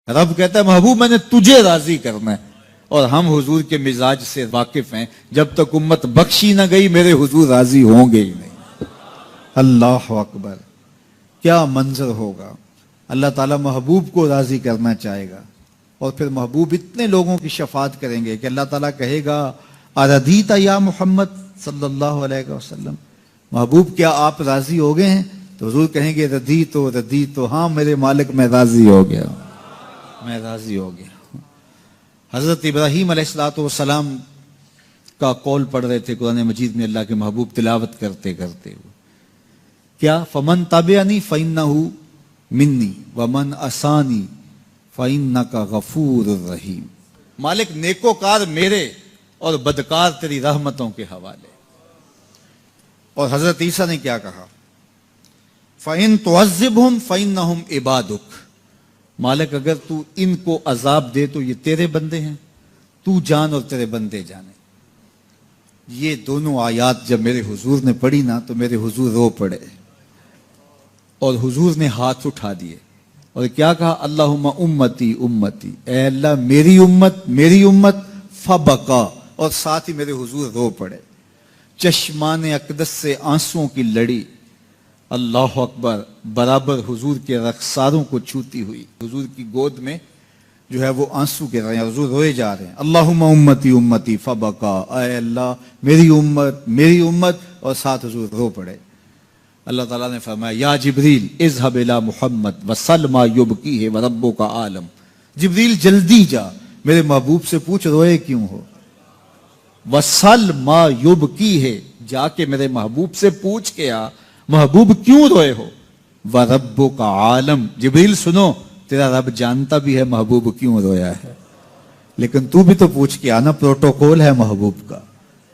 رب کہتا ہے محبوب میں نے تجھے راضی کرنا ہے، اور ہم حضور کے مزاج سے واقف ہیں، جب تک امت بخشی نہ گئی میرے حضور راضی ہوں گے ہی نہیں۔ اللہ اکبر، کیا منظر ہوگا! اللہ تعالیٰ محبوب کو راضی کرنا چاہے گا، اور پھر محبوب اتنے لوگوں کی شفاعت کریں گے کہ اللہ تعالیٰ کہے گا اردیت یا محمد صلی اللہ علیہ وسلم، محبوب کیا آپ راضی ہو گئے ہیں؟ تو حضور کہیں گے ردیت، ہاں میرے مالک میں راضی ہو گیا، میں راضی ہو گیا۔ حضرت ابراہیم علیہ السلام کا قول پڑھ رہے تھے قرآن مجید میں، اللہ کے محبوب تلاوت کرتے کرتے ہوئے، کیا فمن تابعنی فإنہ منی ومن عصانی فإنک غفور الرحیم، مالک نیکوکار میرے اور بدکار تیری رحمتوں کے حوالے۔ اور حضرت عیسیٰ نے کیا کہا؟ فإن تعذبہم فإنہم عبادک، مالک اگر تو ان کو عذاب دے تو یہ تیرے بندے ہیں، تو جان اور تیرے بندے جانے۔ یہ دونوں آیات جب میرے حضور نے پڑھی نا تو میرے حضور رو پڑے، اور حضور نے ہاتھ اٹھا دیے اور کیا کہا؟ اللہم امتی امتی، اے اللہ میری امت، فبکا، اور ساتھ ہی میرے حضور رو پڑے، چشمان اقدس سے آنسوؤں کی لڑی، اللہ اکبر، برابر حضور کے رخساروں کو چھوتی ہوئی، حضور کی گود میں جو ہے وہ آنسو گر رہے ہیں، حضور روئے جا رہے ہیں، اللہم امتی امتی فبکا، اے اللہ میری امت، اور ساتھ حضور رو پڑے۔ اللہ تعالیٰ نے فرمایا یا جبریل اذهب الى محمد وسل ما یبکیہ وربک عالم، جبریل جلدی جا میرے محبوب سے پوچھ روئے کیوں ہو، وسل ما یبکیہ، جا کے میرے محبوب سے پوچھ کے آ محبوب کیوں روئے ہو، وربک عالم، جبریل سنو تیرا رب جانتا بھی ہے محبوب کیوں رویا ہے، لیکن تو بھی تو پوچھ کے آنا، پروٹوکول ہے محبوب کا۔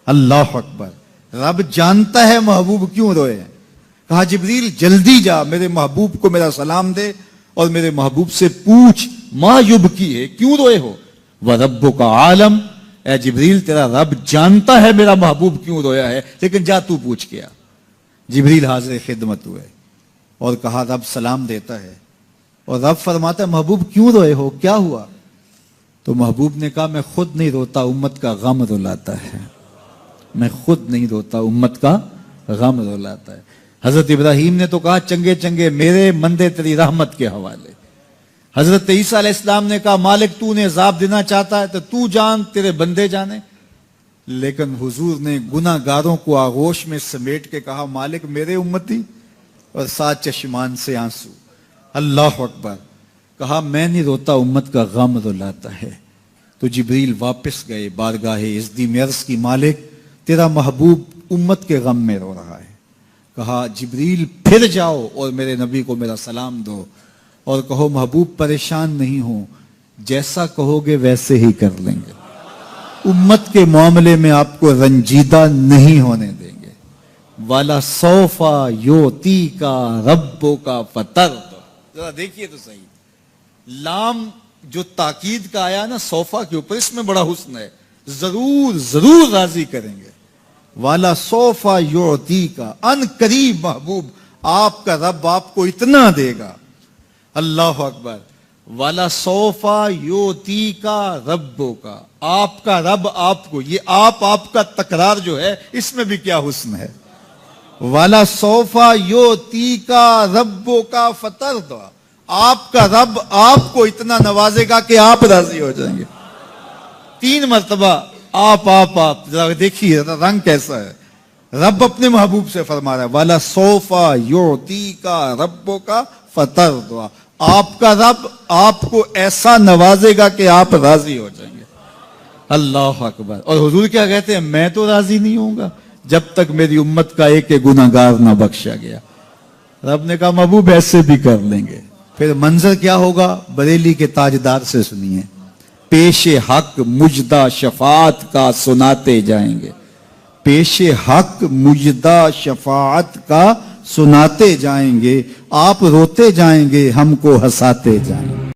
اللہ اکبر، رب جانتا ہے محبوب کیوں روئے ہیں، کہا جبریل جلدی جا میرے محبوب کو میرا سلام دے اور میرے محبوب سے پوچھ ما یبکی ہے، کیوں روئے ہو، وَرَبُّكَ عَالَمْ، اے جبریل تیرا رب جانتا ہے میرا محبوب کیوں رویا ہے، لیکن جا تو پوچھ کے آ۔ جبریل حاضر خدمت ہوئے اور کہا رب سلام دیتا ہے، اور رب فرماتا ہے محبوب کیوں روئے ہو، کیا ہوا؟ تو محبوب نے کہا میں خود نہیں روتا، امت کا غم رلاتا ہے، میں خود نہیں روتا، امت کا غم رلاتا ہے۔ حضرت ابراہیم نے تو کہا چنگے چنگے میرے مندے تیری رحمت کے حوالے۔ حضرت عیسیٰ علیہ السلام نے کہا مالک تو نے عذاب دینا چاہتا ہے تو جان تیرے بندے جانے، لیکن حضور نے گناہ گاروں کو آغوش میں سمیٹ کے کہا مالک میرے امتی، اور ساتھ چشمان سے آنسو۔ اللہ اکبر، کہا میں نہیں روتا، امت کا غم رلاتا ہے۔ تو جبریل واپس گئے بارگاہ عزدی میں، عرض کی مالک تیرا محبوب امت کے غم میں رو رہا ہے۔ کہا جبریل پھر جاؤ اور میرے نبی کو میرا سلام دو اور کہو محبوب پریشان نہیں ہو، جیسا کہو گے ویسے ہی کر لیں گے، امت کے معاملے میں آپ کو رنجیدہ نہیں ہونے دیں گے۔ والا سوفا یوتی کا ربو کا فطر، ذرا دیکھیے تو صحیح، لام جو تاکید کا آیا نا صوفا کے اوپر، اس میں بڑا حسن ہے، ضرور راضی کریں گے۔ والا سوفا یوتی کا، ان قریب محبوب آپ کا رب آپ کو اتنا دے گا۔ اللہ اکبر، والا سوفا یوتی کا ربو کا، آپ کا رب آپ کو، یہ آپ کا تکرار جو ہے اس میں بھی کیا حسن ہے۔ والا سوفا یوتی کا ربو کا فطر دو، آپ کا رب آپ کو اتنا نوازے گا کہ آپ راضی ہو جائیں گے۔ 3 مرتبہ آپ ذرا دیکھیے رنگ کیسا ہے، رب اپنے محبوب سے فرما رہا ہے والا سوفا یوتی کا ربو کا فطر دو، آپ کا رب آپ کو ایسا نوازے گا کہ آپ راضی ہو جائیں گے۔ اللہ اکبر، اور حضور کیا کہتے ہیں میں تو راضی نہیں ہوں گا جب تک میری امت کا ایک گناہ گار نہ بخشا گیا۔ رب نے کہا محبوب ایسے بھی کر لیں گے۔ پھر منظر کیا ہوگا، بریلی کے تاجدار سے سنیے، پیش حق مجدہ شفاعت کا سناتے جائیں گے، پیش حق مجدہ شفاعت کا سناتے جائیں گے، آپ روتے جائیں گے ہم کو ہنساتے جائیں گے۔